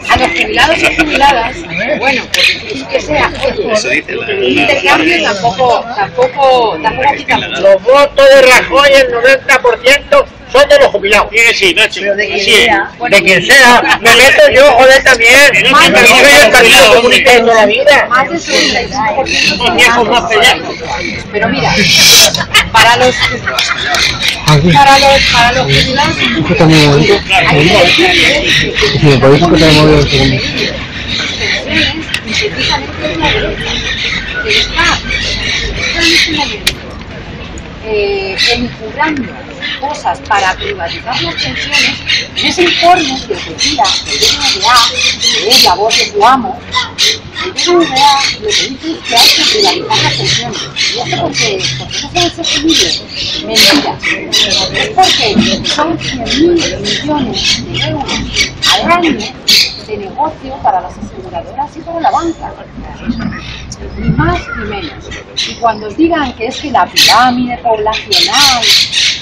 A los jubilados y jubiladas, bueno, pues que sea, el intercambio tampoco quita mucho. Los votos de Rajoy, el 90% son de los jubilados. Sí, Nacho. Pero de quien sea, me meto yo, joder, también. También soy el Partido Comunista de toda la vida. Más del 75%. Pero mira, para los jubilados hay que decirles que encurrando cosas para privatizar las pensiones. En ese informe que retira el BBVA, que es la voz de tu amo, el BBVA lo que dice es que hay que privatizar las pensiones. ¿Y esto porque no puede ser posible? Mentira. Es porque son 100.000 millones de euros al año de negocio para las aseguradoras y para la banca. Ni más ni menos. Y cuando os digan que es que la pirámide poblacional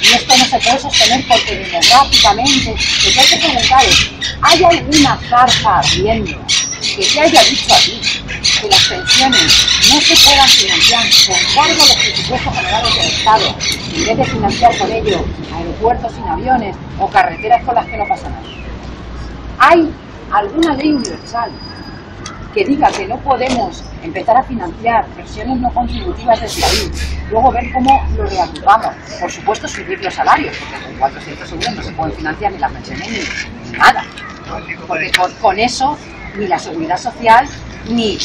y esto no se puede sostener porque demográficamente, lo que hay que preguntar es, ¿hay alguna zarza ardiendo que te haya dicho a ti que las pensiones no se puedan financiar con cargo a los presupuestos generales del Estado, en vez de financiar con ello aeropuertos sin aviones o carreteras con las que no pasa nada? ¿Hay alguna ley universal que diga que no podemos empezar a financiar pensiones no contributivas desde ahí, luego ver cómo lo reagrupamos? Por supuesto, subir los salarios, porque con 400 euros no se pueden financiar ni las pensiones ni nada, porque con eso ni la seguridad social ni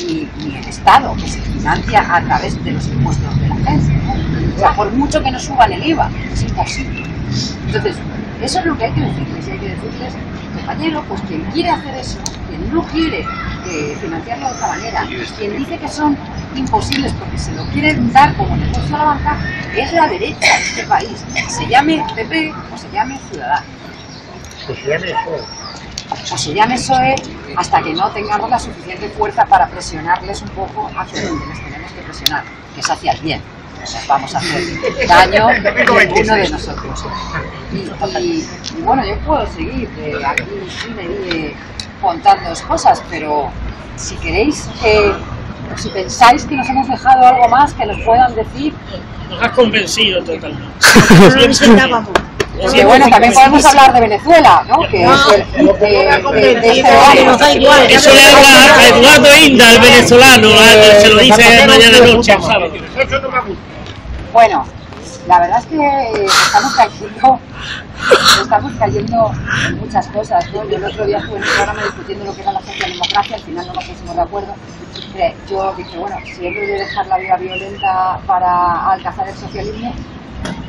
el Estado, que se financia a través de los impuestos de la gente, ¿no? O sea, por mucho que nos suban el IVA, es imposible. Entonces, eso es lo que hay que decirles, y hay que decirles, compañero, pues quien quiere hacer eso, quien no quiere financiarlo de otra manera, quien dice que son imposibles porque se lo quieren dar como negocio a la banca, es la derecha de este país, se llame PP o se llame Ciudadanos. Pues se llame PSOE. O se llame PSOE, hasta que no tengamos la suficiente fuerza para presionarles un poco hacia donde les tenemos que presionar, que es hacia el bien. O sea, vamos a hacer daño a ninguno de nosotros. Y bueno, yo puedo seguir aquí contándoos cosas, pero si queréis, si pensáis que nos hemos dejado algo más que nos puedan decir. Nos has convencido totalmente. Porque bueno, también podemos hablar de Venezuela, ¿no? Que nos da igual. Eso le habla a Eduardo Inda, el venezolano, se lo dice mañana noche. Bueno, la verdad es que estamos cayendo en muchas cosas, ¿no? Yo el otro día estuve en un programa discutiendo lo que era la socialdemocracia, al final no nos pusimos de acuerdo. Yo dije, bueno, si he de dejar la vía violenta para alcanzar el socialismo,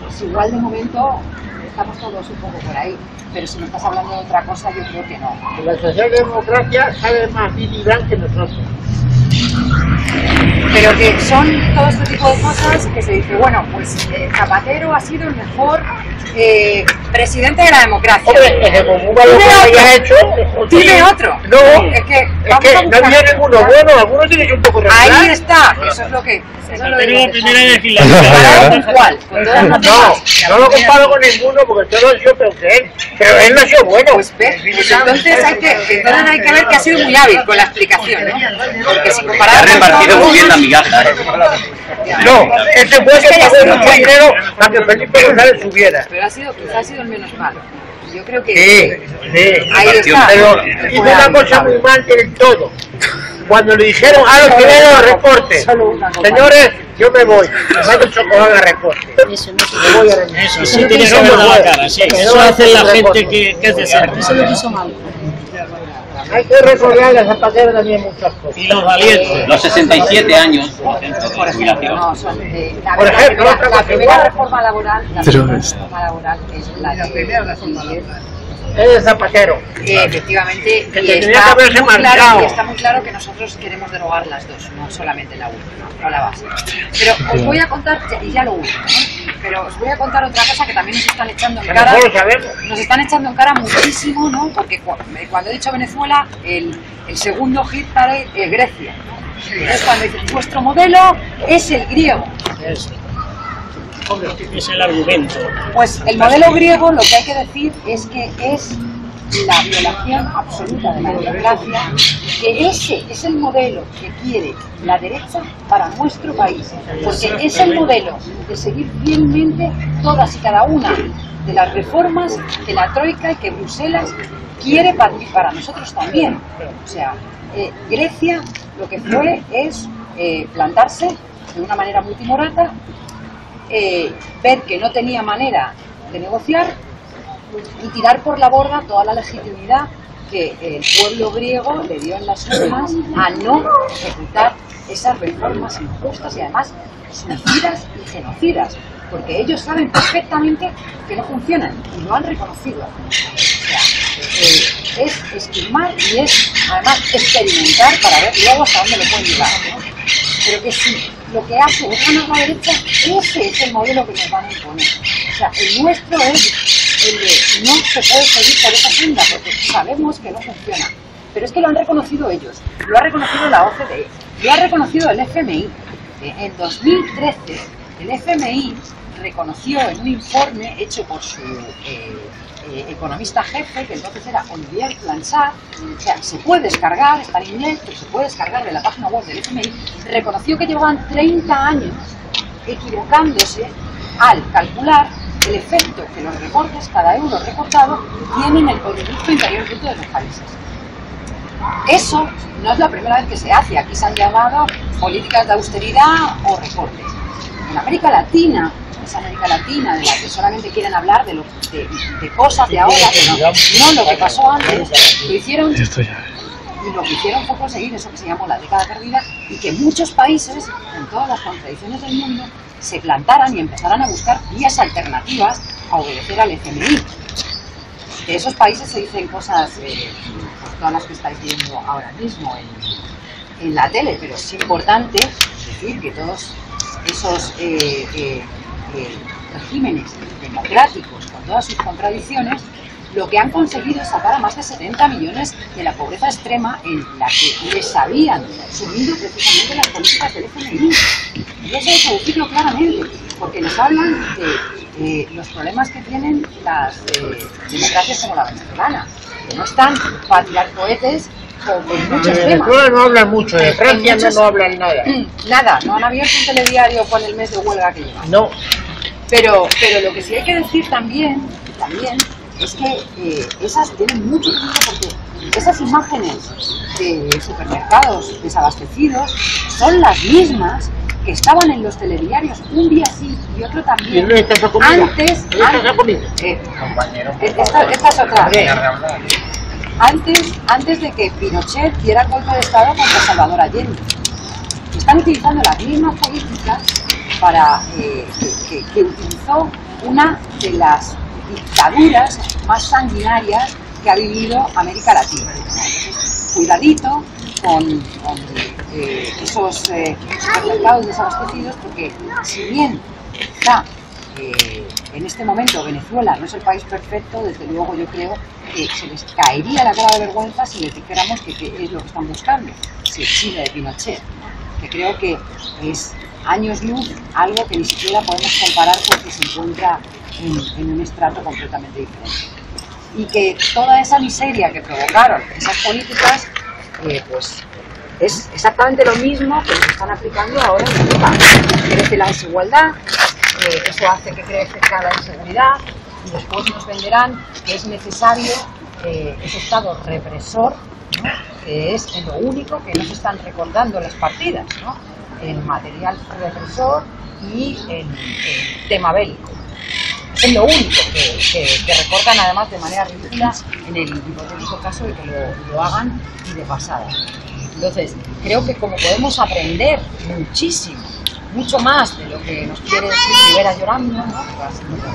pues igual de momento estamos todos un poco por ahí, pero si me estás hablando de otra cosa, yo creo que no. La socialdemocracia sabe más Billy que nosotros. Pero que son todo este tipo de cosas que se dice, bueno, pues Zapatero ha sido el mejor presidente de la democracia. Tiene otro. No, es que no había ninguno bueno, algunos tienen un poco regular. Ahí está, eso es lo que... Tenemos la primera legislatura. ¿Cuál? No lo comparo con ninguno porque todos yo peor que él, pero él no ha sido bueno. Pues entonces hay que ver que ha sido muy hábil con la explicación, ¿no? Porque si comparamos... Ha repartido muy bien la migaja. No, ese fue que pagó mucho dinero para que Felipe González subiera. Pero quizá ha sido el menos malo. Yo creo que... Sí. Ahí está. Pero hizo una cosa muy mal del todo. Cuando le dijeron a los primeros recortes, señores, yo me voy, me ha dicho que haga recorte. Eso sí tiene que ver la cara, sí. Eso hace la gente que es decente. Eso lo quiso mal. Hay que recordarle a Zapatero también muchas cosas. Y los valientes. Los 67 años, por ejemplo, de jubilación. Por ejemplo, la primera reforma laboral es la de es Zapatero. Efectivamente, Que y está muy claro que nosotros queremos derogar las dos, no solamente la última, no la base. Pero os voy a contar, y ya lo último, ¿no? Pero os voy a contar otra cosa que también nos están echando en cara. Nos están echando en cara muchísimo, ¿no? Porque cuando he dicho Venezuela, el segundo hit parade es Grecia, ¿no? Entonces cuando dicen, vuestro modelo es el griego. Es el argumento. Pues el modelo griego, lo que hay que decir es que es la violación absoluta de la democracia, que ese es el modelo que quiere la derecha para nuestro país, porque es el modelo de seguir fielmente todas y cada una de las reformas que la Troika y que Bruselas quiere para nosotros también. O sea, Grecia lo que fue es plantarse de una manera muy timorata, ver que no tenía manera de negociar y tirar por la borda toda la legitimidad que el pueblo griego le dio en las urnas a no ejecutar esas reformas injustas y además suicidas y genocidas, porque ellos saben perfectamente que no funcionan y lo han reconocido. O sea, es esquilmar y es además experimentar para ver luego hasta dónde lo pueden llevar, ¿no? Pero que si lo que hace es ganar la derecha, ese es el modelo que nos van a imponer. O sea, el nuestro es el de no se puede seguir por esa senda porque sabemos que no funciona. Pero es que lo han reconocido ellos, lo ha reconocido la OCDE, lo ha reconocido el FMI. En 2013 el FMI reconoció en un informe hecho por su economista jefe, que entonces era Olivier Blanchard, o sea, se puede descargar, está en inglés, pero se puede descargar de la página web del FMI, reconoció que llevaban 30 años equivocándose al calcular el efecto que los recortes, cada euro recortado, tiene en el Producto Interior Bruto de los países. Eso no es la primera vez que se hace, aquí se han llamado políticas de austeridad o recortes. En América Latina, esa América Latina de la que solamente quieren hablar de cosas de ahora, pero no lo que pasó antes, lo hicieron, y lo que hicieron fue conseguir eso que se llamó la década perdida, y que muchos países, con todas las contradicciones del mundo, se plantaran y empezaran a buscar vías alternativas a obedecer al FMI. De esos países se dicen cosas, pues todas las que estáis viendo ahora mismo en la tele, pero es importante decir que todos esos regímenes democráticos, con todas sus contradicciones, lo que han conseguido es sacar a más de 70 millones de la pobreza extrema en la que les habían sumido precisamente las políticas del FMI. Y eso hay que decirlo claramente, porque nos hablan de los problemas que tienen las democracias como la venezolana, que no están para tirar cohetes con muchos temas. Venezuela no hablan mucho, de Francia no hablan nada. Nada, no han abierto un telediario con el mes de huelga que llevan. No. Pero lo que sí hay que decir también es que esas tienen mucho que ver, porque esas imágenes de supermercados desabastecidos son las mismas que estaban en los telediarios un día sí y otro también. ¿Y esta es la comida? Esta es otra. Antes de que Pinochet diera el golpe de Estado contra Salvador Allende. Están utilizando las mismas políticas para que utilizó una de las dictaduras más sanguinarias que ha vivido América Latina. Entonces, cuidadito con esos supermercados desabastecidos, porque si bien está en este momento Venezuela no es el país perfecto, desde luego yo creo que se les caería la cara de vergüenza si les dijéramos que es lo que están buscando, si el Chile de Pinochet, que creo que es años luz, algo que ni siquiera podemos comparar porque se encuentra en un estrato completamente diferente. Y que toda esa miseria que provocaron esas políticas, pues es exactamente lo mismo que se están aplicando ahora en Europa. Crece la desigualdad, eso hace que crezca la inseguridad y después nos venderán que es necesario ese Estado represor, ¿no? Que es lo único que nos están recordando las partidas, ¿no? En material represor y en tema bélico. Es lo único que recortan además de manera ridícula en el hipotético caso de que lo hagan y de pasada. Entonces, creo que como podemos aprender muchísimo, mucho más de lo que nos quiere decir Rivera llorando, ¿no?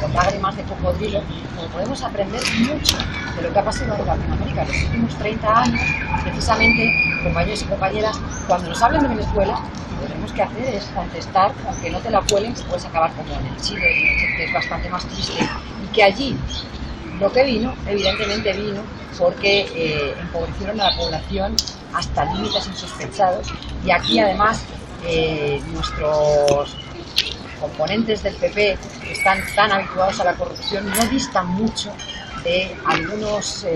Con lágrimas de cocodrilo, como podemos aprender mucho de lo que ha pasado en Latinoamérica en los últimos 30 años, precisamente, compañeros y compañeras, cuando nos hablen de Venezuela, lo que tenemos que hacer es contestar, aunque no te la cuelen, si puedes acabar como en el Chile, que es bastante más triste, y que allí lo que vino, evidentemente vino porque empobrecieron a la población hasta límites insospechados, y aquí además nuestros componentes del PP, que están tan habituados a la corrupción, no distan mucho de algunos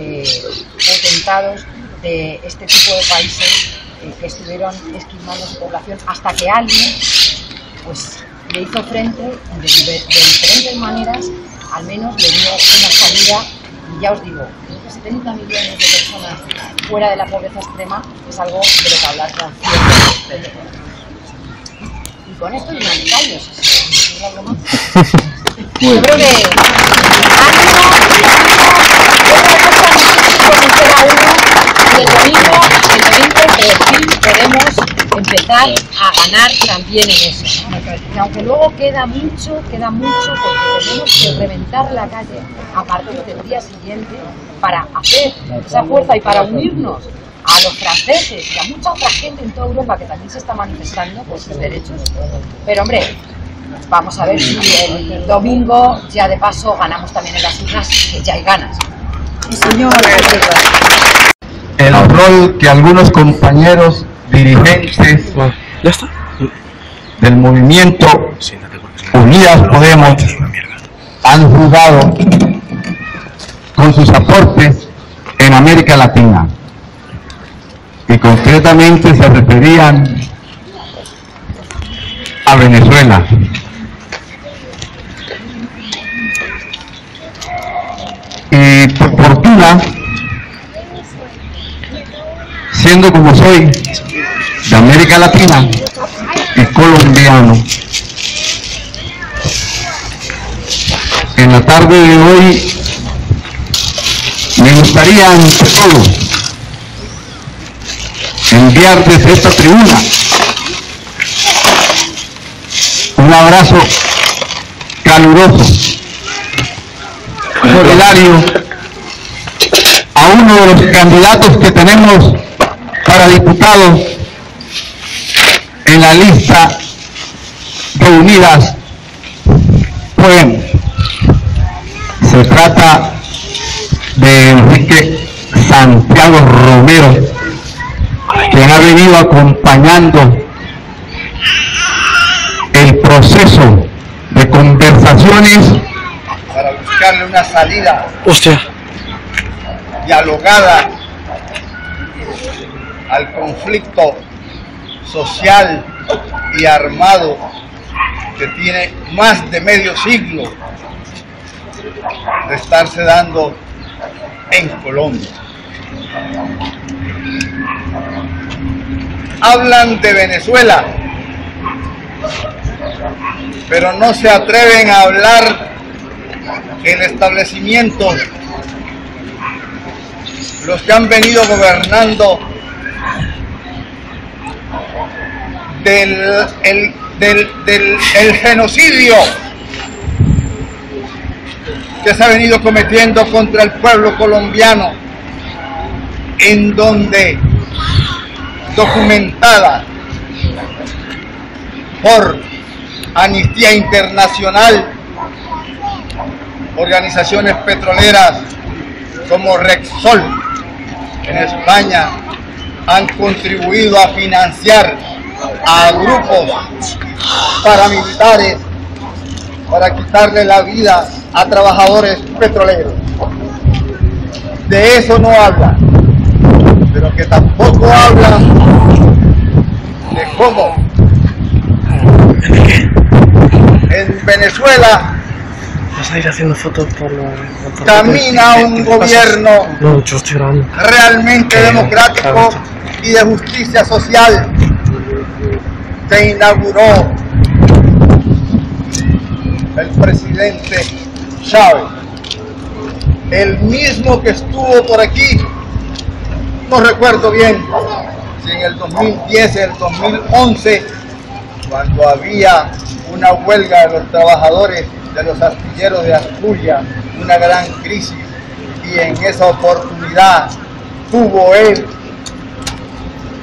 potentados de este tipo de países que estuvieron esquilmando su población hasta que alguien pues le hizo frente de diferentes maneras, al menos le dio una salida. Y ya os digo, 70 millones de personas fuera de la pobreza extrema es algo de lo que hablar con cierto respeto. Y con esto y una de callos, ¿es algo más? Yo creo que el domingo por fin podemos empezar a ganar también en eso, ¿no? Y aunque luego queda mucho porque tenemos que reventar la calle a partir del día siguiente para hacer esa fuerza y para unirnos a los franceses y a mucha otra gente en toda Europa que también se está manifestando por sus derechos. Pero hombre, vamos a ver si el domingo ya de paso ganamos también en las urnas, que ya hay ganas. Sí, señor. El rol que algunos compañeros dirigentes del movimiento Unidas Podemos han jugado con sus aportes en América Latina, y concretamente se referían a Venezuela. Y por fortuna, siendo como soy de América Latina y colombiano, en la tarde de hoy me gustaría ante todo enviar desde esta tribuna un abrazo caluroso, solidario a uno de los candidatos que tenemos para diputados en la lista de Unidas Podemos. Se trata de Enrique Santiago Romero, quien ha venido acompañando el proceso de conversaciones para buscarle una salida dialogada al conflicto social y armado que tiene más de medio siglo de estarse dando en Colombia. Hablan de Venezuela, pero no se atreven a hablar en establecimientos los que han venido gobernando del genocidio que se ha venido cometiendo contra el pueblo colombiano, en donde documentada por Amnistía Internacional, organizaciones petroleras como Repsol en España han contribuido a financiar a grupos paramilitares para quitarle la vida a trabajadores petroleros. De eso no hablan, pero que tampoco hablan de cómo en Venezuela camina un gobierno realmente democrático y de justicia social que inauguró el presidente Chávez, el mismo que estuvo por aquí, no recuerdo bien si en el 2010, en el 2011, cuando había una huelga de los trabajadores de los astilleros de Asturias, una gran crisis, y en esa oportunidad tuvo él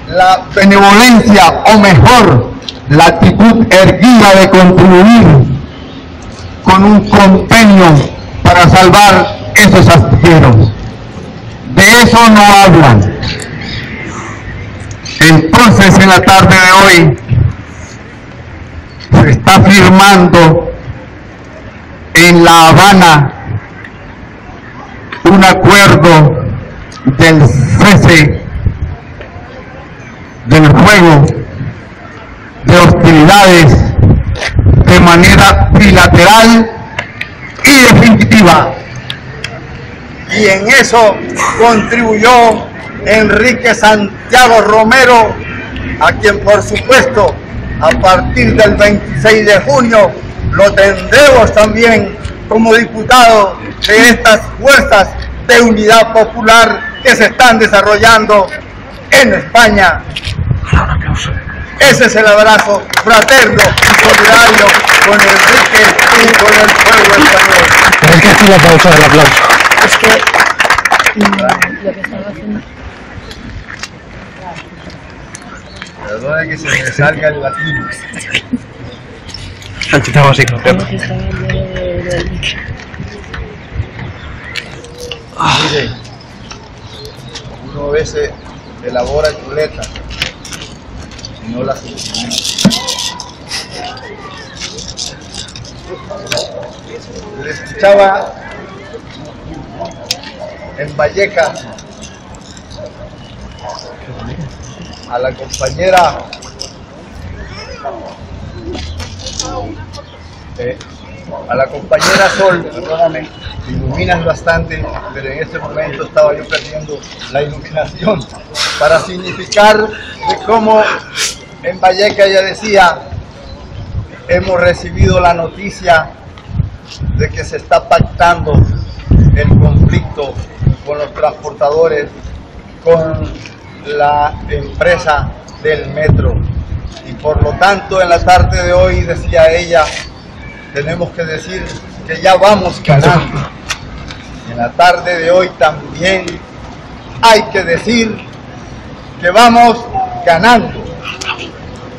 la benevolencia, o mejor, la actitud erguida de contribuir con un convenio para salvar esos astilleros. De eso no hablan. Entonces, en la tarde de hoy se está firmando en La Habana un acuerdo del cese del fuego de hostilidades de manera bilateral y definitiva. Y en eso contribuyó Enrique Santiago Romero, a quien por supuesto a partir del 26 de junio lo tendremos también como diputado de estas fuerzas de unidad popular que se están desarrollando en España. Ese es el abrazo fraterno y solidario con Enrique y con el pueblo español. Es que aquí la pausa del aplauso. Es que lo que estaba haciendo. Perdona que se me salga el latino. Estamos así, Lo que estaba Mire, uno a veces elabora chuletas y no las consume. Le escuchaba en Vallecas a la compañera Sol, perdóname, te iluminas bastante, pero en este momento estaba yo perdiendo la iluminación, para significar de cómo en Vallecas ella decía: hemos recibido la noticia de que se está pactando el conflicto con los transportadores, con la empresa del metro, y por lo tanto en la tarde de hoy, decía ella, tenemos que decir que ya vamos ganando. En la tarde de hoy también hay que decir que vamos ganando,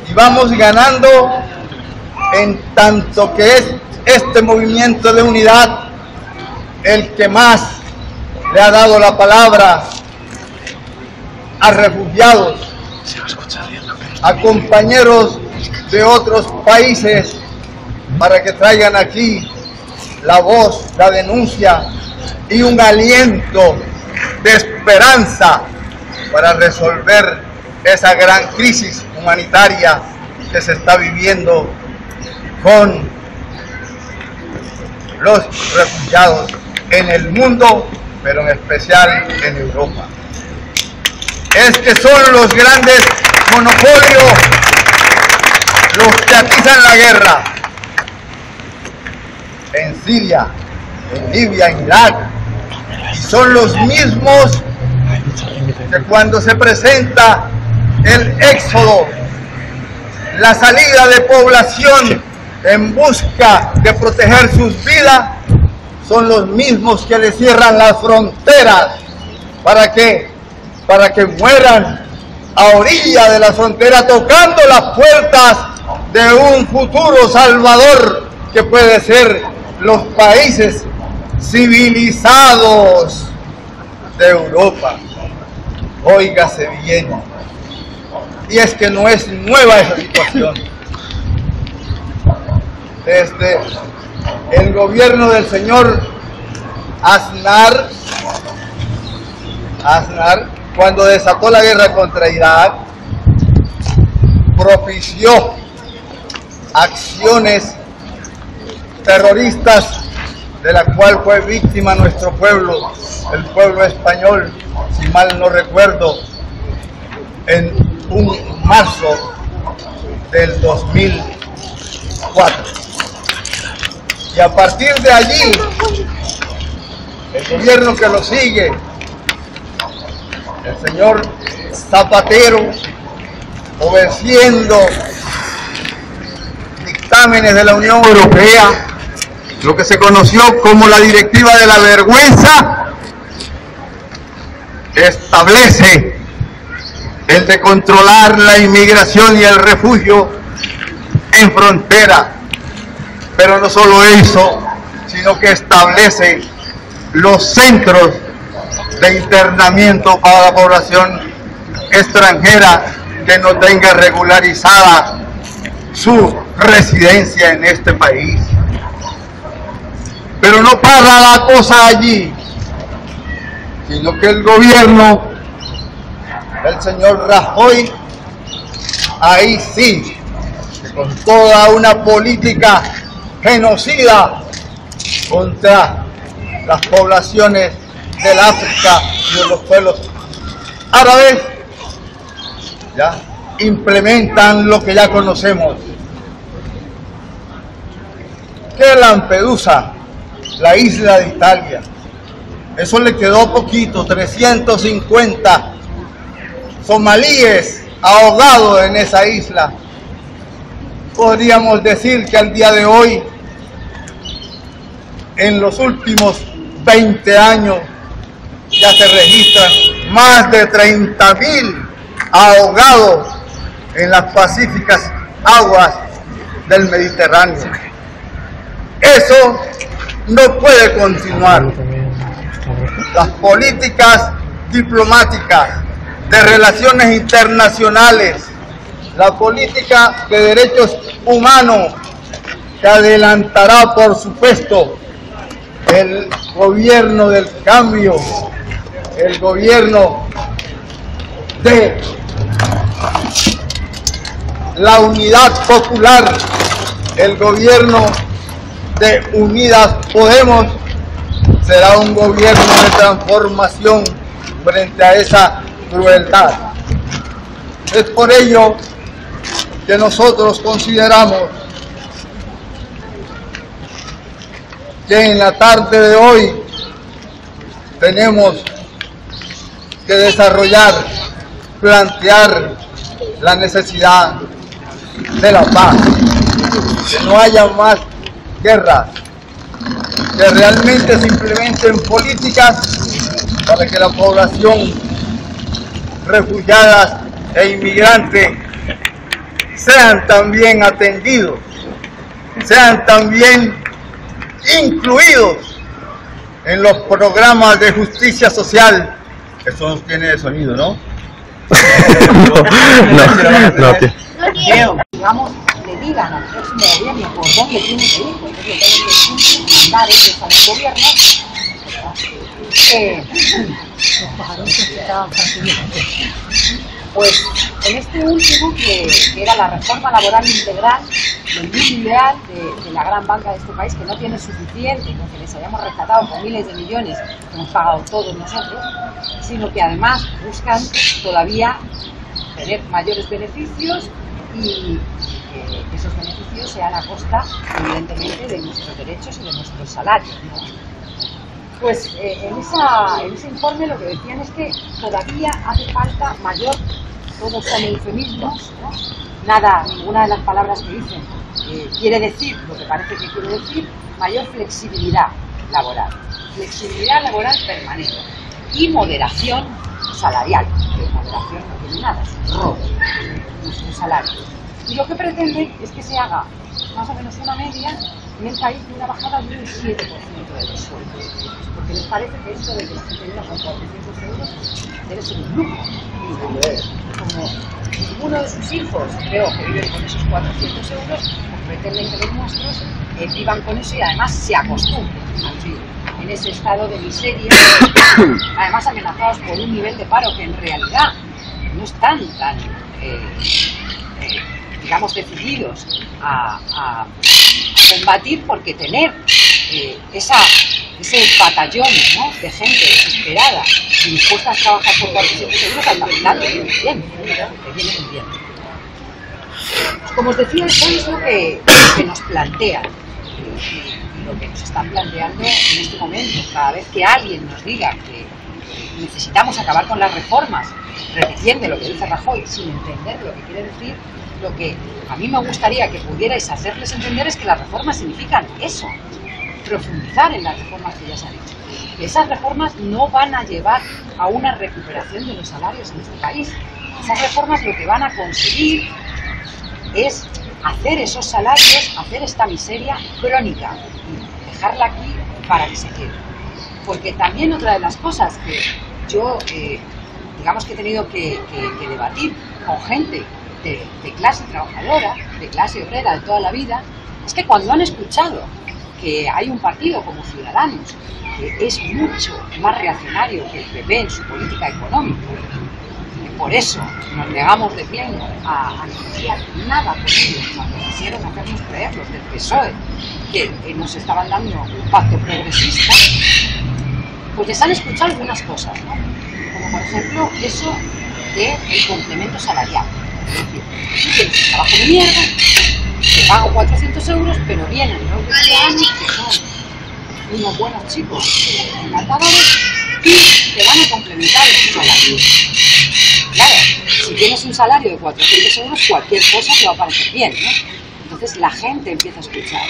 y vamos ganando en tanto que es este movimiento de unidad el que más le ha dado la palabra a refugiados, a compañeros de otros países, para que traigan aquí la voz, la denuncia y un aliento de esperanza para resolver esa gran crisis humanitaria que se está viviendo con los refugiados en el mundo, pero en especial en Europa. Es que son los grandes monopolios los que atizan la guerra en Siria, en Libia, en Irak, y son los mismos que cuando se presenta el éxodo, la salida de población en busca de proteger sus vidas, son los mismos que le cierran las fronteras para que mueran a orilla de la frontera, tocando las puertas de un futuro salvador que puede ser los países civilizados de Europa. Óigase bien, y es que no es nueva esa situación. Desde el gobierno del señor Aznar, cuando desató la guerra contra Irak, propició acciones terroristas de la cual fue víctima nuestro pueblo, el pueblo español, si mal no recuerdo, en un marzo del 2004. Y a partir de allí, el gobierno que lo sigue, el señor Zapatero, obedeciendo dictámenes de la Unión Europea, lo que se conoció como la Directiva de la Vergüenza, establece el de controlar la inmigración y el refugio en frontera. Pero no solo eso, sino que establece los centros de internamiento para la población extranjera que no tenga regularizada su residencia en este país. Pero no para la cosa allí, sino que el gobierno del señor Rajoy, ahí sí, que con toda una política genocida contra las poblaciones del África y de los pueblos árabes, ya implementan lo que ya conocemos. Que Lampedusa, la isla de Italia, eso le quedó poquito, 350 somalíes ahogados en esa isla. Podríamos decir que al día de hoy, en los últimos 20 años, ya se registran más de 30.000 ahogados en las pacíficas aguas del Mediterráneo. Eso no puede continuar. Las políticas diplomáticas de relaciones internacionales, la política de derechos humanos que adelantará, por supuesto, el gobierno del cambio, el gobierno de la unidad popular, el gobierno de Unidas Podemos, será un gobierno de transformación frente a esa crueldad. Es por ello que nosotros consideramos que en la tarde de hoy tenemos que desarrollar, plantear la necesidad de la paz, que no haya más guerras, que realmente se implementen políticas para que la población refugiadas e inmigrantes sean también atendidos, sean también incluidos en los programas de justicia social. Eso no tiene sonido, ¿no? Digamos, le digan al próximo gobierno por dónde tiene que ir, porque tienen que mandar ellos al gobierno. Pues en este último, que era la reforma laboral integral del mundo ideal de la gran banca de este país, que no tiene suficiente con que les hayamos rescatado con miles de millones que hemos pagado todos nosotros, sino que además buscan todavía tener mayores beneficios y que esos beneficios sean a costa, evidentemente, de nuestros derechos y de nuestros salarios, ¿no? Pues en ese informe lo que decían es que todavía hace falta mayor, todos son eufemismos, ¿no? Nada, ninguna de las palabras que dicen quiere decir lo que parece que quiere decir, mayor flexibilidad laboral permanente y moderación salarial, que moderación no tiene nada, es un robo de nuestros salarios. Y lo que pretenden es que se haga más o menos una media en el país de una bajada de un 7% de los sueldos, porque les parece que esto de que la gente viva con 400 euros debe ser un lujo. Y como ninguno de sus hijos creo que viven con esos 400 euros, pues pretenden que los nuestros vivan con eso y además se acostumbren a vivir en ese estado de miseria, además amenazados por un nivel de paro que en realidad no están tan digamos, decididos a combatir, porque tener ese batallón, ¿no?, de gente desesperada y dispuesta a trabajar por 400 euros al capital, viene muy bien. Como os decía, eso es lo que nos plantean y lo que nos están planteando en este momento. Cada vez que alguien nos diga que necesitamos acabar con las reformas, repitiendo lo que dice Rajoy sin entender lo que quiere decir, lo que a mí me gustaría que pudierais hacerles entender es que las reformas significan eso, profundizar en las reformas que ya se han hecho. Que esas reformas no van a llevar a una recuperación de los salarios en este país. Esas reformas lo que van a conseguir es hacer esos salarios, hacer esta miseria crónica y dejarla aquí para que se quede. Porque también otra de las cosas que yo, digamos que he tenido que debatir con gente de clase trabajadora, de clase obrera de toda la vida, es que cuando han escuchado que hay un partido como Ciudadanos que es mucho más reaccionario que el PP en su política económica. Por eso nos negamos de pleno a negociar nada con ellos cuando quisieron hacernos creer los del PSOE que nos estaban dando un pacto progresista. Pues les han escuchado algunas cosas, ¿no? Como por ejemplo eso del complemento salarial. Es decir, tú tienes un trabajo de mierda, te pagan 400 euros, pero vienen los ciudadanos que son unos buenos chicos encantadores y te van a complementar el salario. Claro, si tienes un salario de 400 euros, cualquier cosa te va a parecer bien, ¿no? Entonces la gente empieza a escuchar.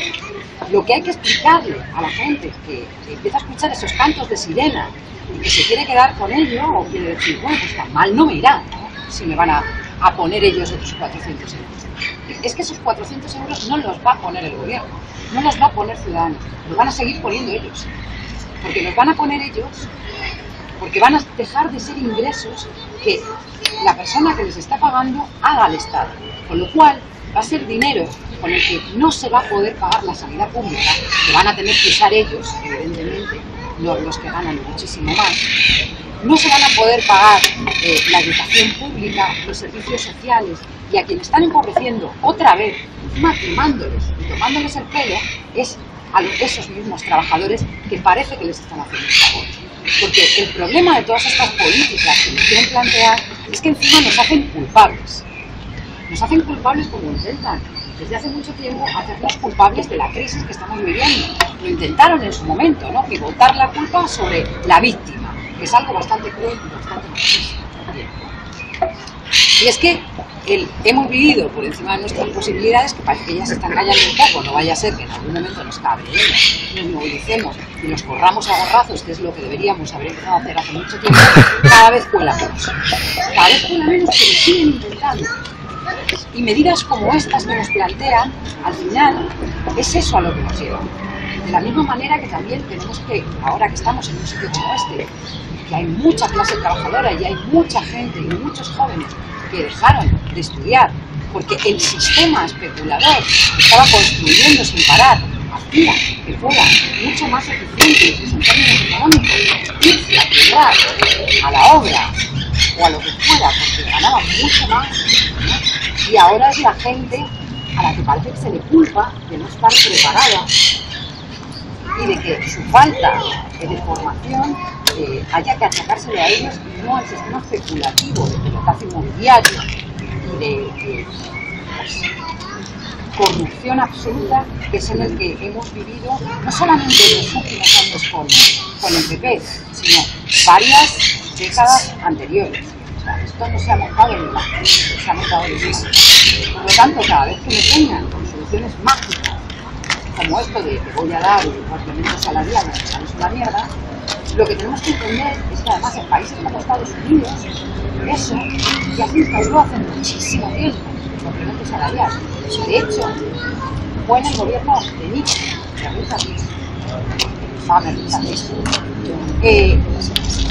Lo que hay que explicarle a la gente que empieza a escuchar esos cantos de sirena y que se quiere quedar con ello o quiere decir, bueno, pues tan mal no me irá, ¿no? Si me van a poner ellos otros 400 euros. Es que esos 400 euros no los va a poner el gobierno, no los va a poner Ciudadanos, los van a seguir poniendo ellos. Porque los van a poner ellos, porque van a dejar de ser ingresos que la persona que les está pagando haga al Estado. Con lo cual va a ser dinero con el que no se va a poder pagar la sanidad pública, que van a tener que usar ellos, evidentemente, los que ganan muchísimo más. No se van a poder pagar la educación pública, los servicios sociales, y a quienes están empobreciendo otra vez, encima quemándoles y tomándoles el pelo, es a esos mismos trabajadores que parece que les están haciendo un favor. Porque el problema de todas estas políticas que nos quieren plantear es que encima nos hacen culpables. Nos hacen culpables como intentan desde hace mucho tiempo hacernos culpables de la crisis que estamos viviendo. Lo intentaron en su momento, ¿no? Pivotar la culpa sobre la víctima, que es algo bastante cruel y bastante machista también. Y es que hemos vivido por encima de nuestras posibilidades, que parece que ya se están callando un poco, no vaya a ser que en algún momento nos cabreemos, nos movilicemos y nos corramos a gorrazos, que es lo que deberíamos haber empezado a hacer hace mucho tiempo. Cada vez cuela menos. Cada vez cuela menos, pero siguen intentando. Y medidas como estas que nos plantean, al final, es eso a lo que nos lleva. De la misma manera que también tenemos que, ahora que estamos en un sitio como este, que hay mucha clase trabajadora y hay mucha gente y muchos jóvenes que dejaron de estudiar porque el sistema especulador estaba construyendo sin parar, hacía que fuera mucho más eficiente en términos económicos irse a quebrar a la obra o a lo que fuera porque ganaban mucho más, ¿no? Y ahora es la gente a la que parece que se le culpa de no estar preparada y de que su falta de formación haya que achacársele a ellos y no al sistema especulativo de pilotaje inmobiliario y de corrupción absoluta que es en el que hemos vivido no solamente en los últimos años con el PP, sino varias décadas anteriores. O sea, esto no se ha montado en la crisis, se ha montado en el mismo. Por lo tanto, cada vez que me vengan con soluciones mágicas como esto de que voy a dar un complemento salarial, que es una mierda, lo que tenemos que entender es que además en países como Estados Unidos, eso ya se instauró hace muchísimo tiempo, el complemento salarial. De hecho, fue en el gobierno de Nixon, de Richard Nixon,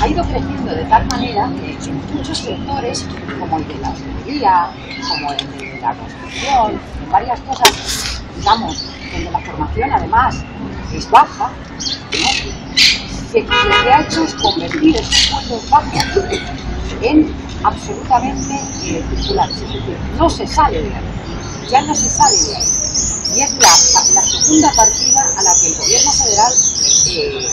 ha ido creciendo de tal manera que en muchos sectores, como el de la hostelería, como el de la construcción, en varias cosas, digamos, donde la formación además es baja, ¿no? Lo que ha hecho es convertir esos sueldos bajos en absolutamente circulares, es decir, no se sale de ahí, ya no se sale de ahí. Y es la segunda partida a la que el gobierno federal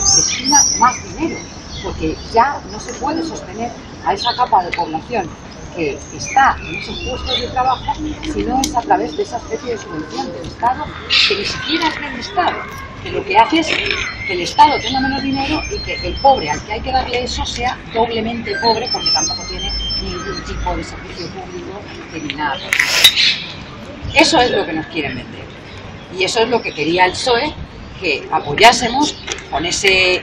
destina más dinero, porque ya no se puede sostener a esa capa de población que está en esos puestos de trabajo, sino es a través de esa especie de subvención del Estado, que ni siquiera es del Estado, que lo que hace es que el Estado tenga menos dinero y que el pobre al que hay que darle eso sea doblemente pobre porque tampoco tiene ningún tipo de servicio público ni nada. Eso es lo que nos quieren vender. Y eso es lo que quería el PSOE, que apoyásemos con ese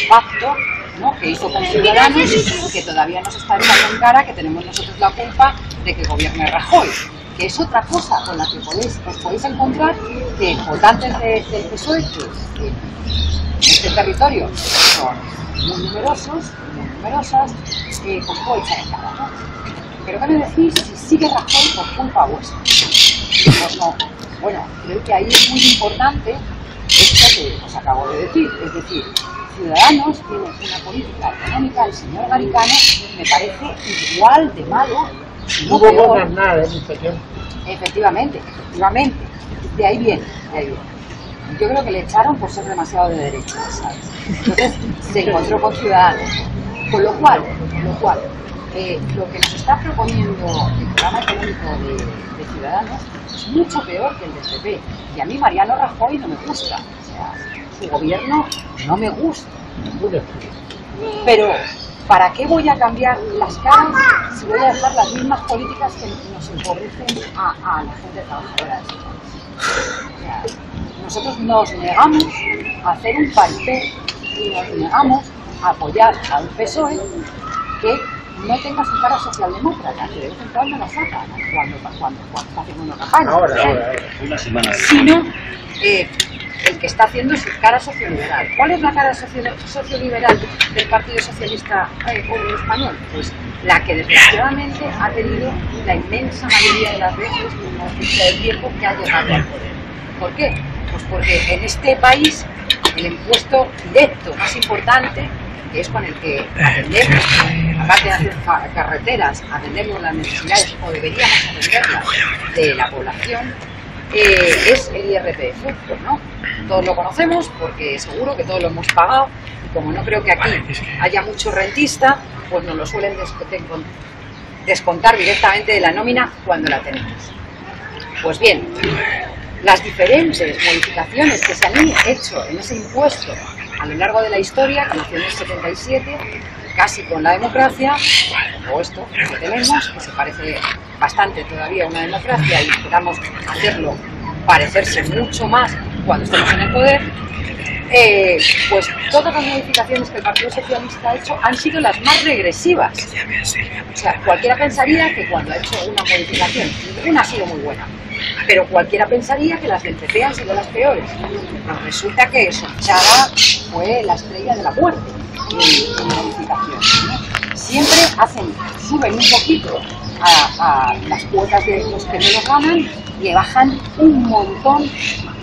pacto, ¿no?, que hizo con Ciudadanos, que todavía nos está echando en cara que tenemos nosotros la culpa de que gobierne Rajoy, que es otra cosa con la que os podéis encontrar que votantes del PSOE, que en este territorio son muy numerosos, muy numerosas, os puedo echar en cara, ¿no? Pero ¿qué me decís si sigue Rajoy por culpa vuestra? Pues no. Bueno, creo que ahí es muy importante esto que os acabo de decir. Es decir, Ciudadanos tiene una política económica, el señor Garicano me parece igual de malo, no peor. Efectivamente. De ahí viene. Yo creo que le echaron por ser demasiado de derecha, ¿sabes? Entonces se encontró con Ciudadanos. Con lo cual, lo que nos está proponiendo el programa económico de Ciudadanos es mucho peor que el del PP. Y a mí Mariano Rajoy no me gusta. O sea, su gobierno no me gusta. Pero, ¿para qué voy a cambiar las caras si voy a dejar las mismas políticas que nos empobrecen a la gente trabajadora de este país? O sea, nosotros nos negamos a hacer un paripé y nos negamos a apoyar a un PSOE que no tenga su cara socialdemócrata, que de vez en cuando la saca, ¿no? cuando está haciendo una campaña. Una semana de... Sino el que está haciendo su cara socioliberal. ¿Cuál es la cara socioliberal del Partido Socialista Obrero Español? Pues la que desgraciadamente ha tenido la inmensa mayoría de las veces como justicia del tiempo que ha llegado al poder. ¿Por qué? Pues porque en este país el impuesto directo más importante, que es con el que atendemos, aparte de hacer carreteras, atendemos las necesidades o deberíamos atenderlas de la población, es el IRPF, ¿no? Todos lo conocemos porque seguro que todos lo hemos pagado y como no creo que aquí haya mucho rentista, pues nos lo suelen descontar directamente de la nómina cuando la tenemos. Pues bien, las diferentes modificaciones que se han hecho en ese impuesto a lo largo de la historia, que nació en el 77, casi con la democracia, o esto que tenemos, que se parece bastante todavía a una democracia y esperamos hacerlo parecerse mucho más cuando estemos en el poder, pues todas las modificaciones que el Partido Socialista ha hecho han sido las más regresivas. O sea, cualquiera pensaría que cuando ha hecho una modificación, una ha sido muy buena, pero cualquiera pensaría que las del PP han sido las peores. Pues resulta que Sorchara fue la estrella de la muerte en modificación, ¿no? Siempre suben un poquito a las cuotas de los que menos ganan y le bajan un montón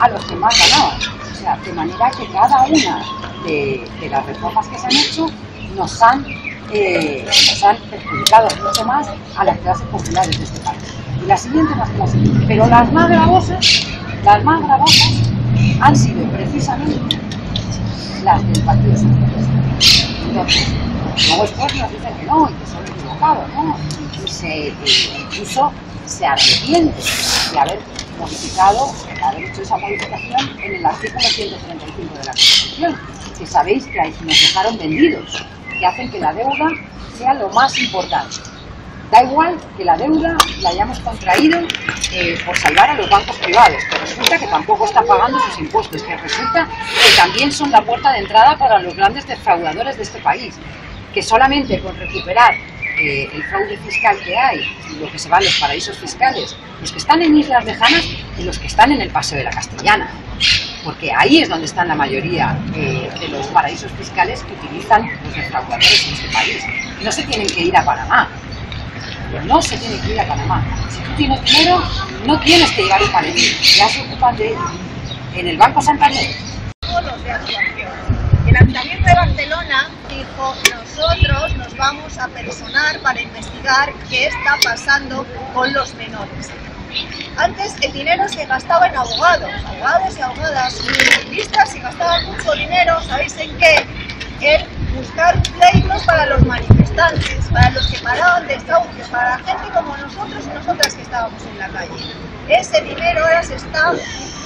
a los que más ganaban. O sea, de manera que cada una de las reformas que se han hecho nos han perjudicado mucho más a las clases populares de este país. Y las siguientes, pero las más gravosas han sido precisamente las del Partido Socialista. Entonces, luego después nos dicen que no, y que son equivocados, ¿no? Incluso se arrepiente de haber hecho esa modificación en el artículo 135 de la Constitución, que sabéis que nos dejaron vendidos, que hacen que la deuda sea lo más importante. Da igual que la deuda la hayamos contraído por salvar a los bancos privados, que resulta que tampoco están pagando sus impuestos, que resulta que también son la puerta de entrada para los grandes defraudadores de este país, que solamente con recuperar el fraude fiscal que hay y lo que se va a los paraísos fiscales, los que están en islas lejanas y los que están en el Paseo de la Castellana, porque ahí es donde están la mayoría de los paraísos fiscales que utilizan los defraudadores en este país. No se tienen que ir a Panamá. No se tiene que ir a Panamá. Si tú tienes dinero, no tienes que llegar a un palenque. Ya se ocupan de ello. En el Banco Santander. Los de actuación. El Ayuntamiento de Barcelona dijo: nosotros nos vamos a personar para investigar qué está pasando con los menores. Antes el dinero se gastaba en abogados y abogadas muy listas y gastaban mucho dinero, ¿sabéis en qué? En buscar pleitos para los manifestantes, para los que paraban desahucios, para la gente como nosotros y nosotras que estábamos en la calle. Ese dinero ahora se está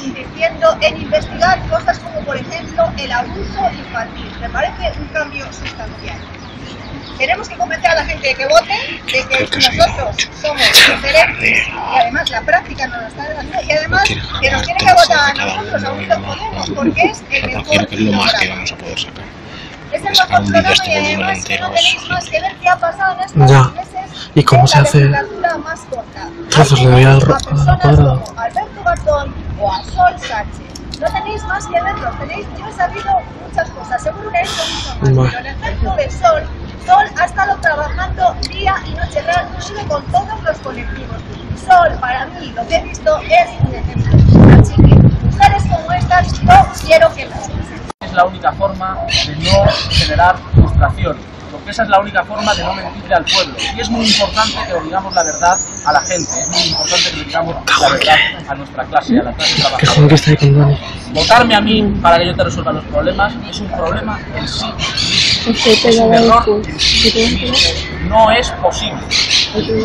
invirtiendo en investigar cosas como, por ejemplo, el abuso infantil. Me parece un cambio sustancial. Tenemos que convencer a la gente de que voten, de que nosotros somos diferentes y además la práctica nos lo está dando y además que nos tiene que votar a nosotros, a Unidos Podemos, porque es el mejor programa. Es el mejor programa y además que no tenéis más que ver qué ha pasado en estos meses. ¿Y cómo se hace? Más corta. Trozos le doy al a personas como Alberto Garzón o a Sol Sánchez. No tenéis más que verlos, yo he sabido muchas cosas, seguro que he hecho mucho más, pero en el ejemplo de Sol ha estado trabajando día y noche, inclusive con todos los colectivos. Sol, para mí, lo que he visto es un ejemplo. Así que, mujeres como estas no quiero que pasen. Es la única forma de no generar frustración, porque esa es la única forma de no mentirle al pueblo. Y es muy importante que le digamos la verdad a la gente, es muy importante que le digamos la verdad a nuestra clase, a la clase trabajadora. Votarme a mí para que yo te resuelva los problemas es un problema en sí. Es un error en sí. No es posible.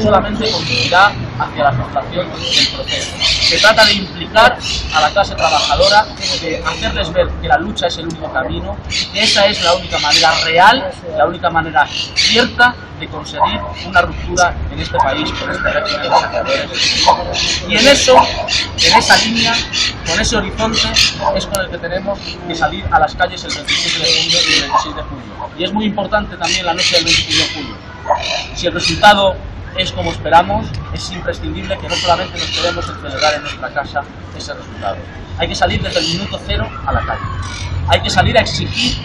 Solamente conducirá hacia la frustración del proceso. Se trata de implicar a la clase trabajadora, de hacerles ver que la lucha es el único camino, que esa es la única manera real, la única manera cierta de conseguir una ruptura en este país con este régimen de saqueadores. Y en eso, en esa línea, con ese horizonte, es con el que tenemos que salir a las calles el 27 de junio y el 26 de julio. Y es muy importante también la noche del 26 de julio. Si el resultado es como esperamos, es imprescindible que no solamente nos quedemos en celebrar en nuestra casa ese resultado. Hay que salir desde el minuto cero a la calle. Hay que salir a exigir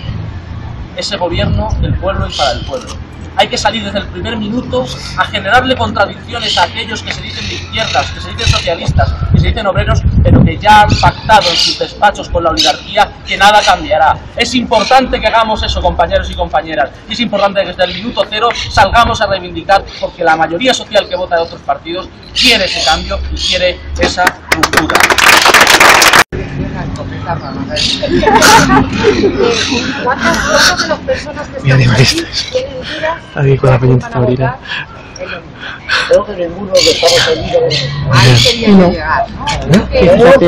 ese gobierno del pueblo y para el pueblo. Hay que salir desde el primer minuto a generarle contradicciones a aquellos que se dicen de izquierdas, que se dicen socialistas, que se dicen obreros, pero que ya han pactado en sus despachos con la oligarquía que nada cambiará. Es importante que hagamos eso, compañeros y compañeras, y es importante que desde el minuto cero salgamos a reivindicar, porque la mayoría social que vota de otros partidos quiere ese cambio y quiere esa ruptura. ¿Cuántas de las personas que están aquí tienen dudas aquí con la pendiente taurina? Creo que ninguno de estamos allí. Ahí quería llegar, ¿no? Hemos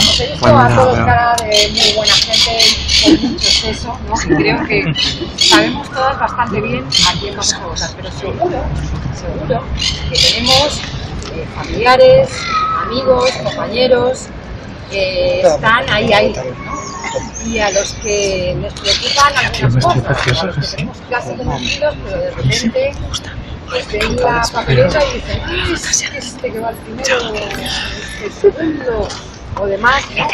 visto a todos cara de muy buena gente, con mucho exceso, ¿no? Y creo que sabemos todas bastante bien a quién vamos a votar, pero seguro que tenemos familiares, amigos, compañeros que están ahí, ¿no? Y a los que les preocupan algunas cosas, a los que tenemos casi conocidos, pero de repente pues ven la papeleta y dicen, este que va al primero, el segundo o demás, ¿no?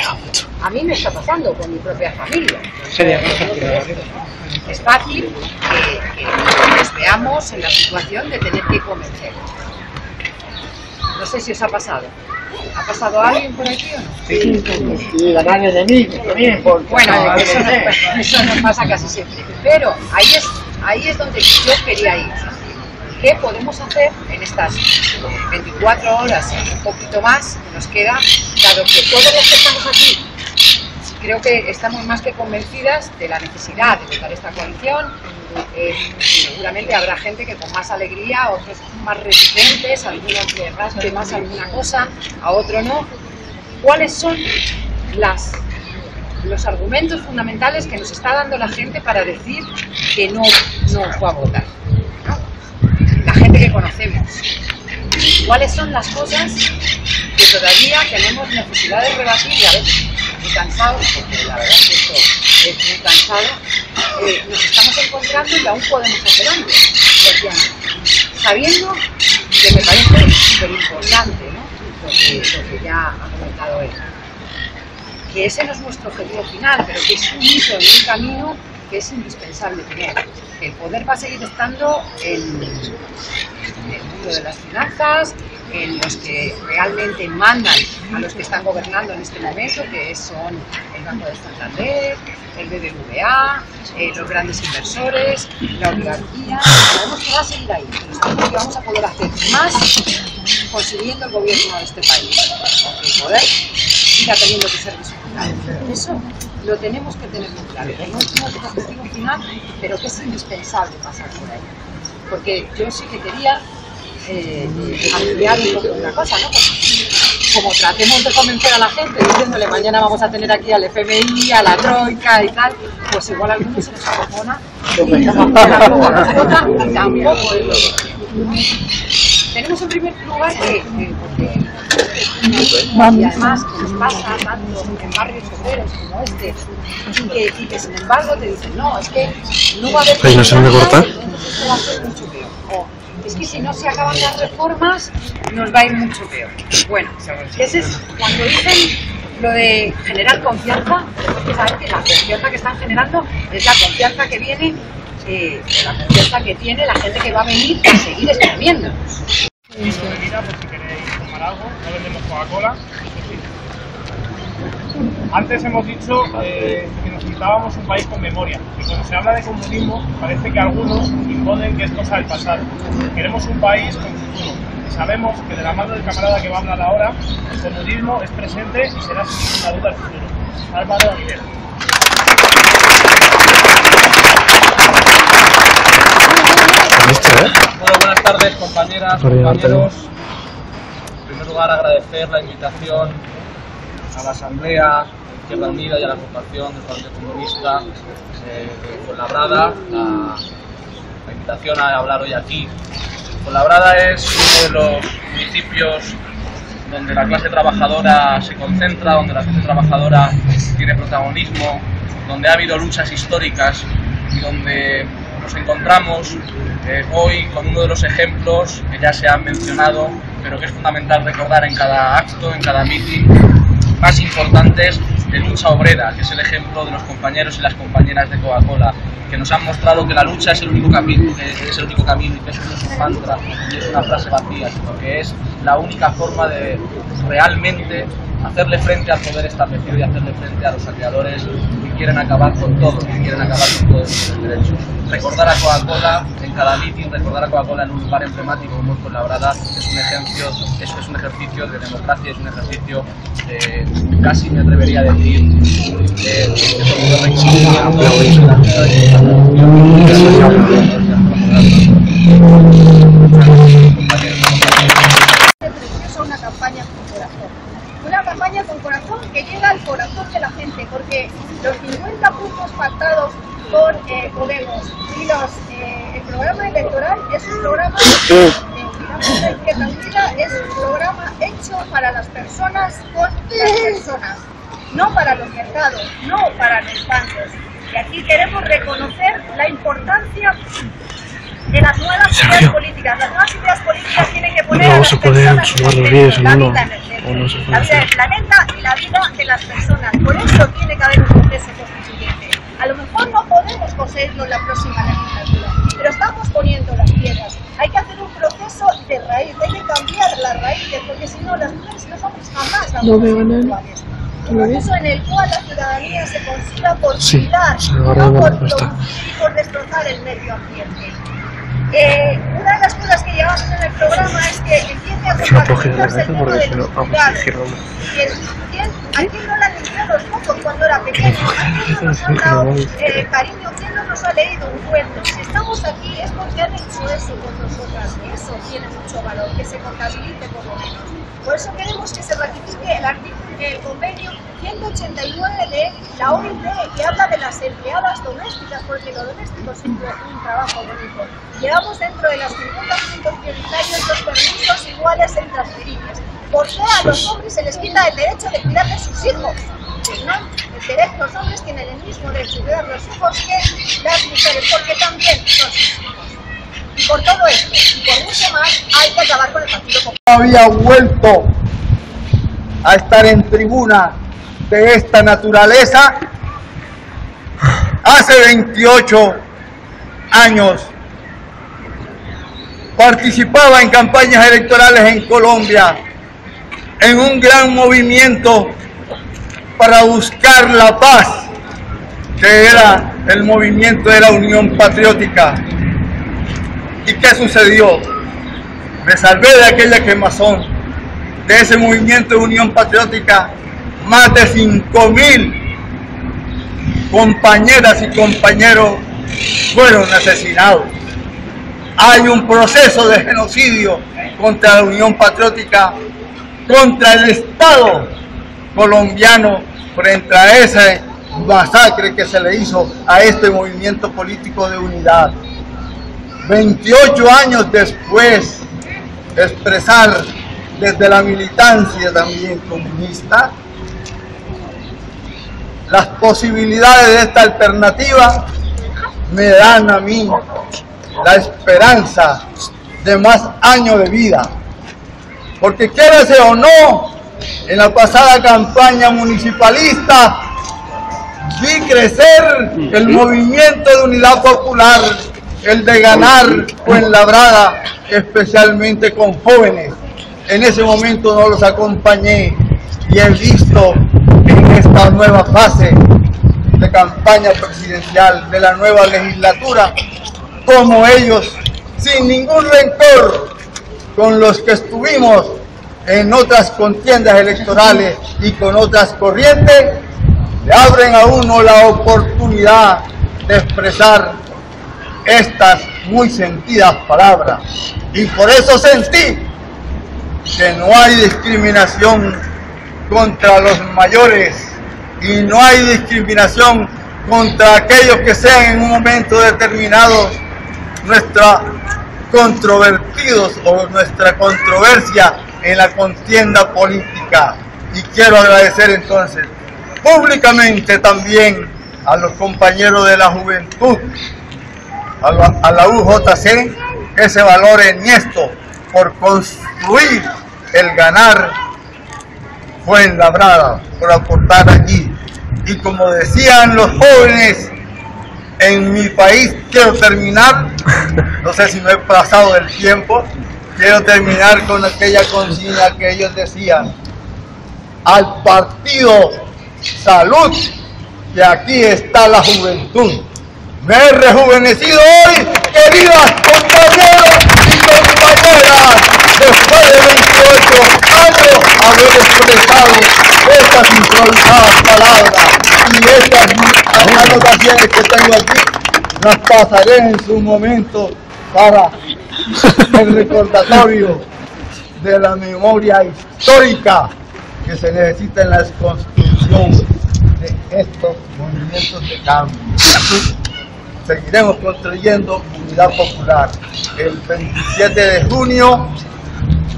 A mí me está pasando con mi propia familia. Es fácil que nos veamos en la situación de tener que convencer. No sé si os ha pasado. ¿Ha pasado a alguien por aquí o no? Sí, la mano de mí, también. Bueno, eso nos pasa casi siempre. Pero ahí es donde yo quería ir. ¿Qué podemos hacer en estas 24 horas y un poquito más que nos queda, dado que todos los que estamos aquí creo que estamos más que convencidas de la necesidad de votar esta coalición? Seguramente habrá gente que con más alegría, otros más reticentes, algunos que raspe más alguna cosa, a otro no. ¿Cuáles son los argumentos fundamentales que nos está dando la gente para decir que no va a votar? La gente que conocemos. ¿Cuáles son las cosas que todavía tenemos necesidad de rebatir y a veces muy cansados, porque la verdad es que esto es muy cansado, nos estamos encontrando y aún podemos hacer algo, sabiendo que me parece súper importante, ¿no? Porque ya ha comentado él, que ese no es nuestro objetivo final, pero que es un hito en un camino que es indispensable tener. El poder va a seguir estando en el mundo de las finanzas, en los que realmente mandan a los que están gobernando en este momento, que son el Banco de Santander, el BBVA, los grandes inversores, la oligarquía. Sabemos que va a seguir ahí, pero sabemos que vamos a poder hacer más consiguiendo el gobierno de este país, porque el poder siga teniendo que ser disfrutado. Eso lo tenemos que tener muy claro, que no es nuestro objetivo final, pero que es indispensable pasar por ahí. Porque yo sí que quería ampliar un poco una cosa, ¿no? Porque como tratemos de convencer a la gente diciéndole mañana vamos a tener aquí al FMI, a la Troika y tal, pues igual a algunos se les acojona y tampoco es lo que tenemos en primer lugar que y además que nos pasa tanto en barrios obreros como este y que sin embargo te dicen no, es que no va a haber ¿no se me corta? Esto va a ser mucho peor. Es que si no se acaban las reformas nos va a ir mucho peor. Bueno, ese es cuando dicen lo de generar confianza, tenemos que saber que la confianza que están generando es la confianza que viene, la confianza que tiene la gente que va a venir a seguir exprimiéndonos. Por si queréis tomar algo, no vendemos Coca-Cola. Antes hemos dicho que necesitábamos un país con memoria. Y cuando se habla de comunismo, parece que algunos imponen que es cosa del pasado. Queremos un país con futuro. Y sabemos que de la mano del camarada que va a hablar ahora, el comunismo es presente y será sin ninguna duda el futuro. Álvaro Aguilera. Bueno, buenas tardes, compañeras, compañeros. En primer lugar, agradecer la invitación a la Asamblea de Izquierda Unida y a la agrupación del Partido Comunista de Fuenlabrada, la invitación a hablar hoy aquí. Fuenlabrada es uno de los municipios donde la clase trabajadora se concentra, donde la clase trabajadora tiene protagonismo, donde ha habido luchas históricas y donde nos encontramos hoy con uno de los ejemplos que ya se han mencionado, pero que es fundamental recordar en cada acto, en cada mitin, más importantes de lucha obrera, que es el ejemplo de los compañeros y las compañeras de Coca-Cola, que nos han mostrado que la lucha es el único camino, y que eso no es un mantra y es una frase vacía, sino que es la única forma de realmente hacerle frente al poder establecido y hacerle frente a los saqueadores que quieren acabar con todo, que quieren acabar con todos los derechos. Recordar a Coca-Cola en cada mitin, recordar a Coca-Cola en un lugar emblemático como es Fuenlabrada, es un ejercicio de democracia, es un ejercicio de, casi me atrevería a decir, una campaña con corazón. Una campaña con corazón que llega al corazón de la gente, porque los 50 puntos pactados con Podemos y el programa electoral es un programa de Izquierda Unida, es un programa hecho para las personas, con las personas, no para los mercados, no para los bancos. Y aquí queremos reconocer la importancia de las nuevas ideas políticas. Las nuevas ideas políticas tienen que poner a las personas en el centro, la vida en el centro, la vida del planeta y la vida de las personas. Por eso tiene que haber un proceso constituyente. A lo mejor no podemos conseguirlo en la próxima legislatura, pero estamos poniendo las piedras. Hay que hacer un proceso de raíz, hay que cambiar las raíces, porque si no, las mujeres y los hombres jamás vamos a ser iguales. Un proceso en el cual la ciudadanía se consiga por cuidar, no por producir y por destrozar el medio ambiente. Una de las cosas que llevamos en el programa es que empiece a compatibilizarse el tema de los cuidados. Aquí no le han limpiado los focos cuando era pequeño, aquí no nos han dado cariño, ¿quién no nos ha leído un cuento? Si estamos aquí es porque han hecho eso con nosotras, y eso tiene mucho valor, que se contabilice por lo menos. Por eso queremos que se ratifique el convenio 189 de la OIT, que habla de las empleadas domésticas, porque lo doméstico es un trabajo bonito. Llevamos dentro de los 50 puntos prioritarios los permisos iguales en transferibles. ¿Por qué a los hombres se les quita el derecho de cuidar de sus hijos? Pues no, los hombres tienen el mismo derecho de cuidar de los hijos que las mujeres, porque también son sus hijos. Y por todo esto, y por mucho más, hay que acabar con el Partido Popular. Había vuelto a estar en tribuna de esta naturaleza hace 28 años. Participaba en campañas electorales en Colombia, en un gran movimiento para buscar la paz, que era el movimiento de la Unión Patriótica. ¿Y qué sucedió? Me salvé de aquella quemazón, de ese movimiento de Unión Patriótica. Más de 5.000 compañeras y compañeros fueron asesinados. Hay un proceso de genocidio contra la Unión Patriótica, contra el Estado colombiano, frente a esa masacre que se le hizo a este movimiento político de unidad. 28 años después de expresar desde la militancia también comunista las posibilidades de esta alternativa, me dan a mí la esperanza de más años de vida, porque quiérase o no, en la pasada campaña municipalista vi crecer el movimiento de unidad popular, el de ganar Fuenlabrada, especialmente con jóvenes. En ese momento no los acompañé y y he visto en esta nueva fase de campaña presidencial de la nueva legislatura como ellos, sin ningún rencor con los que estuvimos en otras contiendas electorales y con otras corrientes, le abren a uno la oportunidad de expresar estas muy sentidas palabras. Y por eso sentí que no hay discriminación contra los mayores y no hay discriminación contra aquellos que sean en un momento determinado controvertidos o nuestra controversia en la contienda política. Y quiero agradecer entonces públicamente también a los compañeros de la juventud, a la UJC, ese valor en esto por construir el ganar Fuenlabrada, por aportar allí. Y como decían los jóvenes en mi país, quiero terminar, no sé si me he pasado del tiempo, quiero terminar con aquella consigna que ellos decían: al partido salud, que aquí está la juventud. Me he rejuvenecido hoy, queridas compañeros y compañeras, después de 28 años haber expresado estas improvisadas palabras y estas anotaciones que tengo aquí, las pasaré en su momento para el recordatorio de la memoria histórica que se necesita en la construcción de estos movimientos de cambio. Seguiremos construyendo unidad popular. El 27 de junio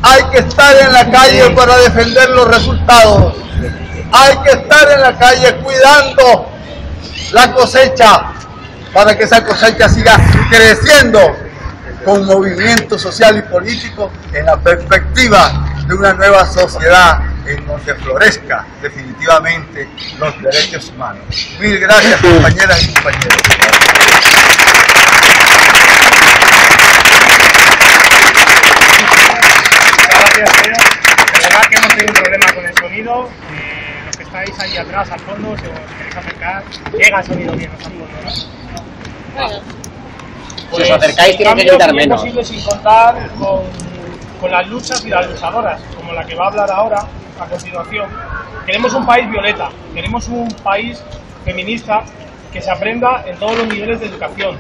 hay que estar en la calle para defender los resultados. Hay que estar en la calle cuidando la cosecha para que esa cosecha siga creciendo con movimiento social y político en la perspectiva de una nueva sociedad en donde florezca definitivamente los derechos humanos. Mil gracias, compañeras y compañeros. Gracias, Pedro. De verdad que hemos tenido un problema con el sonido. Los que estáis ahí atrás, al fondo, si os queréis acercar, llega el sonido bien al fondo, ¿no? Si os acercáis, tiene que gritar menos. Es posible sin contar con las luchas y las luchadoras, como la que va a hablar ahora, a continuación. Queremos un país violeta, queremos un país feminista que se aprenda en todos los niveles de educación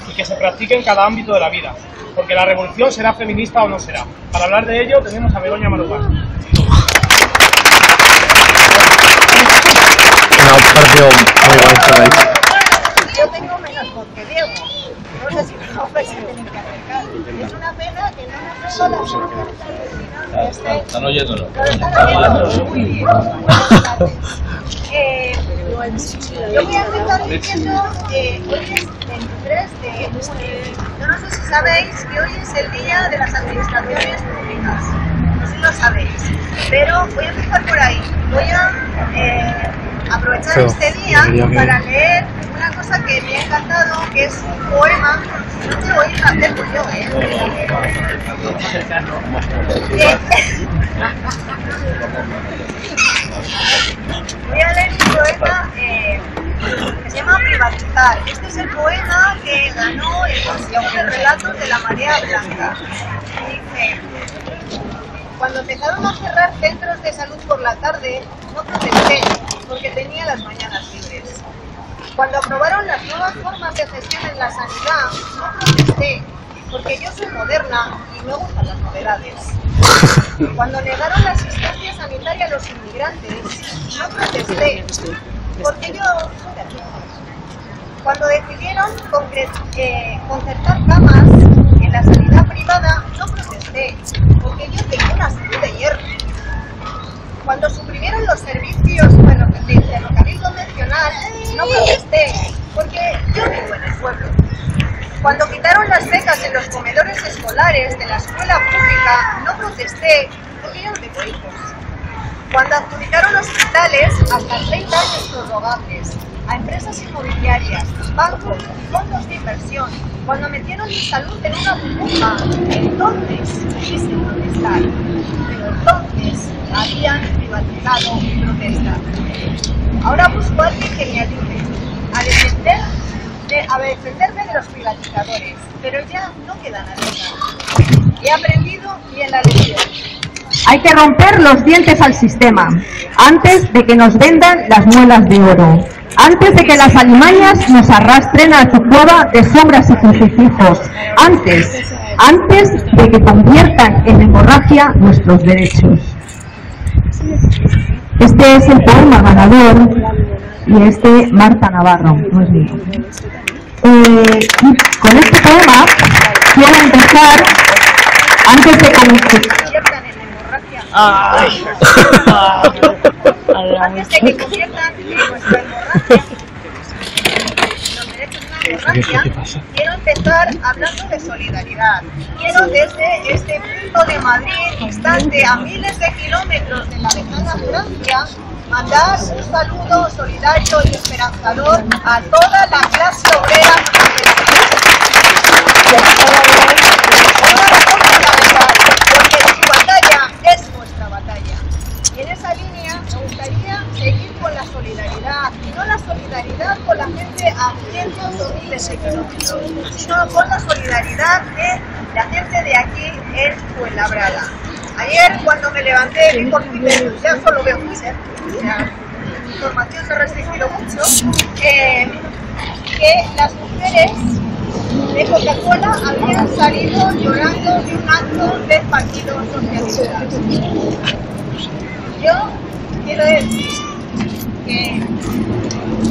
y que se practique en cada ámbito de la vida, porque la revolución será feminista o no será. Para hablar de ello tenemos a Begoña Marugas. Yo tengo menos voz que Diego. No sé si los hombres se tienen que acercar. Es una pena que no nos Están oyéndolo. Muy bien. Yo voy a empezar diciendo que hoy es 23 de junio. Yo no sé si sabéis que hoy es el día de las administraciones públicas. No sé si lo sabéis. Pero voy a empezar por ahí. Voy a aprovechar este día para leer una cosa que me ha encantado, que es un poema. No te lo voy a hacer por yo, Voy a leer un poema que se llama Privatizar. Este es el poema que ganó el Consejo de Relatos de la Marea Blanca. Dice: cuando empezaron a cerrar centros de salud por la tarde, no protesté, porque tenía las mañanas libres. Cuando aprobaron las nuevas formas de gestión en la sanidad, no protesté, porque yo soy moderna y me gustan las novedades. Cuando negaron la asistencia sanitaria a los inmigrantes, no protesté, porque yo soy de aquí. Cuando decidieron concertar camas en la sanidad privada, no protesté, porque yo tengo una salud de hierro. Cuando suprimieron los servicios de ferrocarril convencional, no protesté, porque yo vivo en el pueblo. Cuando quitaron las becas en los comedores escolares de la escuela pública, no protesté, porque yo no tengo hijos. Cuando adjudicaron hospitales hasta 30 años prorrogables a empresas inmobiliarias, bancos y fondos de inversión, cuando metieron mi salud en una burbuja, entonces quise protestar. Pero entonces quienes habían privatizado mi protesta. Ahora busco a alguien que me ayude a defenderme de los privatizadores, pero ya no queda nada. He aprendido bien la lección. Hay que romper los dientes al sistema, antes de que nos vendan las muelas de oro, antes de que las alimañas nos arrastren a su cueva de sombras y crucifijos, antes de que conviertan en hemorragia nuestros derechos. Este es el poema ganador y es de Marta Navarro, no es mío. Con este poema quiero empezar, antes de antes de que conviertan en nuestra hemorragia los derechos de una hemorragia, quiero empezar hablando de solidaridad. Quiero desde este punto de Madrid, distante a miles de kilómetros de la lejana Francia, mandar un saludo solidario y esperanzador a toda la clase obrera porque su batalla es nuestra batalla. Y en esa línea me gustaría seguir con la solidaridad, y no la solidaridad con la gente a cientos o miles de kilómetros, sino con la solidaridad de la gente de aquí en Fuenlabrada. Ayer cuando me levanté vi por Twitter, ya solo veo Twitter, la información se ha restringido mucho, que las mujeres de Coca-Cola habían salido llorando de un acto del Partido Socialista. Yo quiero decir que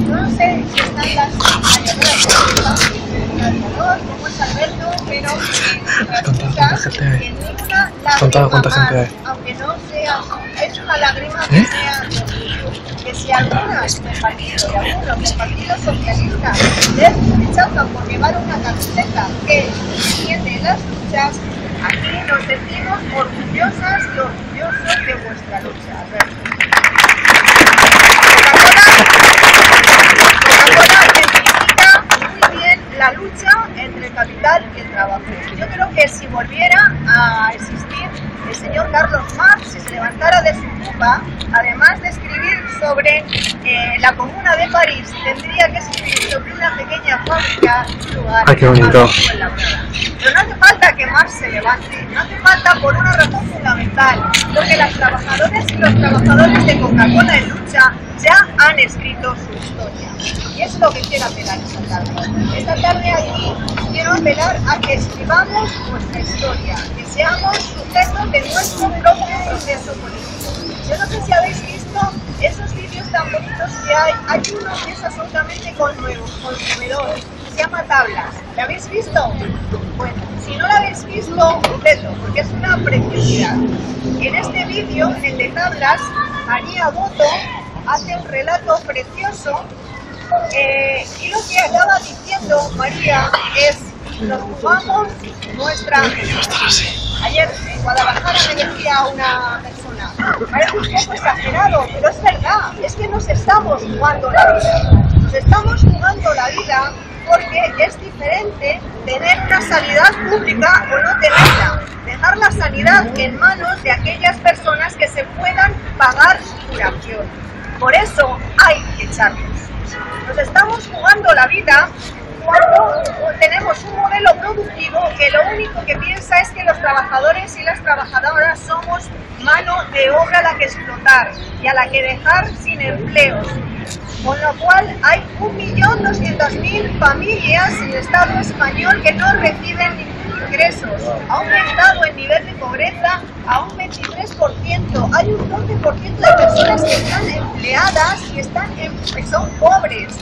no sé si están las mayoras como es Alberto, pero las chicas que ninguna lágrima más, aunque no sea, es una lágrima que sea, que si algunas del partido y algunos del Partido Socialista les rechazan por llevar una camiseta que defiende las luchas, aquí nos sentimos orgullosas y orgullosos de vuestra lucha, Alberto. Coca-Cola identifica muy bien la lucha entre el capital y el trabajo. Yo creo que si volviera a existir el señor Carlos Marx, si se levantara de su tumba, además de escribir sobre la Comuna de París, tendría que escribir sobre una pequeña fábrica en un lugar. ¡Ay, qué bonito! Pero no hace falta que Marx se levante, no hace falta por una razón fundamental, porque las trabajadoras y los trabajadores de Coca-Cola en lucha ya han escrito su historia. Y es lo que quiero apelar esta tarde. Esta tarde aquí quiero apelar a que escribamos nuestra historia, que seamos sujetos de nuestro propio proceso político. Yo no sé si habéis visto esos vídeos tan bonitos que hay. Hay uno que es absolutamente conmovedor, se llama Tablas. ¿Lo habéis visto? Bueno, si no lo habéis visto, vedlo, porque es una preciosidad. En este vídeo, en el de Tablas, María Boto hace un relato precioso y lo que acaba diciendo María es: nos jugamos nuestra... Ayer en Guadalajara me decía una persona, parece un poco exagerado, pero es verdad, es que nos estamos jugando la vida. Nos estamos jugando la vida porque es diferente tener una sanidad pública o no tenerla. Dejar la sanidad en manos de aquellas personas que se puedan pagar su curación. Por eso hay que echarlos. Nos estamos jugando la vida cuando tenemos un modelo productivo que lo único que piensa es que los trabajadores y las trabajadoras somos mano de obra a la que explotar y a la que dejar sin empleos. Con lo cual hay 1.200.000 familias en el Estado español que no reciben ningún ingreso. Ha aumentado el nivel de pobreza a un 23%. Hay un 12% de personas que están empleadas y que son pobres.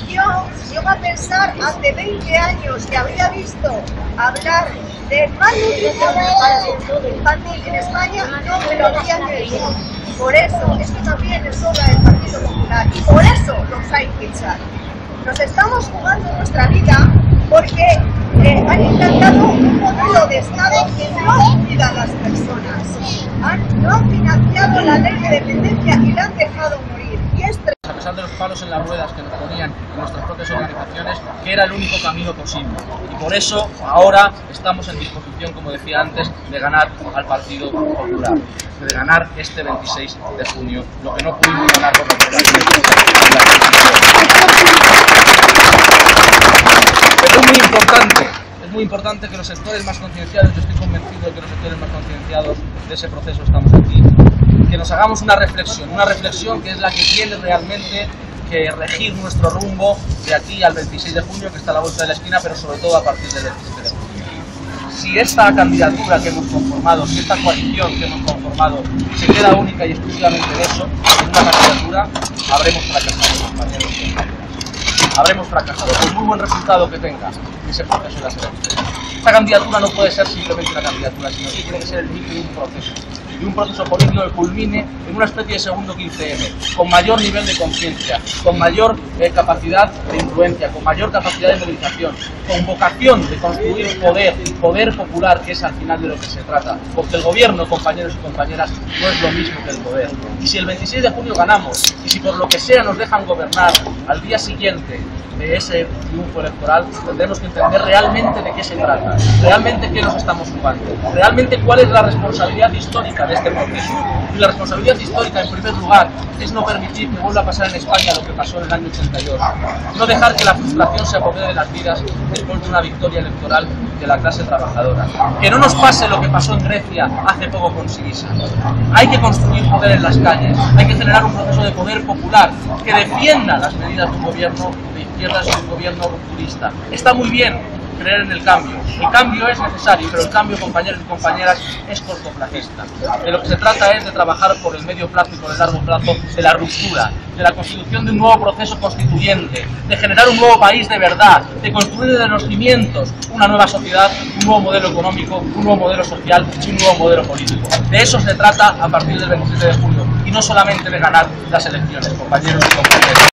Yo llego a pensar hace 20 años que habría visto hablar de malnutrición infantil en España, no me lo habría creído. Por eso es que también es obra del Partido Popular y por eso los hay que echar. Nos estamos jugando nuestra vida porque han implantado un modelo de Estado que no cuida a las personas. No han financiado la ley de dependencia y la han dejado morir. Y A pesar de los palos en las ruedas que nos ponían en nuestras propias organizaciones, que era el único camino posible. Y por eso ahora estamos en disposición, como decía antes, de ganar al Partido Popular, de ganar este 26 de junio, lo que no pudimos ganar por la Pero es muy importante que los sectores más concienciados, yo estoy convencido de que los sectores más concienciados de ese proceso estamos aquí, que nos hagamos una reflexión que es la que tiene realmente que regir nuestro rumbo de aquí al 26 de junio, que está a la vuelta de la esquina, pero sobre todo a partir del 27 de junio. Si esta candidatura que hemos conformado, si esta coalición que hemos conformado se queda única y exclusivamente de eso, en una candidatura, habremos fracasado, compañeros y compañeras. Habremos fracasado, por muy buen resultado que tenga ese proceso de las elecciones. Esta candidatura no puede ser simplemente una candidatura, sino que tiene que ser el inicio de un proceso político que culmine en una especie de segundo 15M, con mayor nivel de conciencia, con mayor capacidad de influencia, con mayor capacidad de movilización, con vocación de construir poder popular, que es al final de lo que se trata, porque el gobierno, compañeros y compañeras, no es lo mismo que el poder. Y si el 26 de junio ganamos, y si por lo que sea nos dejan gobernar al día siguiente de ese triunfo electoral, tendremos que entender realmente de qué se trata, realmente qué nos estamos jugando, realmente cuál es la responsabilidad histórica de este proceso. Y la responsabilidad histórica, en primer lugar, es no permitir que vuelva a pasar en España lo que pasó en el año 82, no dejar que la frustración se apodere de las vidas después de una victoria electoral de la clase trabajadora, que no nos pase lo que pasó en Grecia hace poco con Syriza. Hay que construir poder en las calles, hay que generar un proceso de poder popular que defienda las medidas de un gobierno de izquierdas y un gobierno rupturista. Está muy bien creer en el cambio es necesario, pero el cambio, compañeros y compañeras, es cortoplacista. De lo que se trata es de trabajar por el medio plazo y por el largo plazo, de la ruptura, de la constitución de un nuevo proceso constituyente, de generar un nuevo país de verdad, de construir desde los cimientos una nueva sociedad, un nuevo modelo económico, un nuevo modelo social y un nuevo modelo político. De eso se trata a partir del 27 de junio y no solamente de ganar las elecciones, compañeros y compañeras.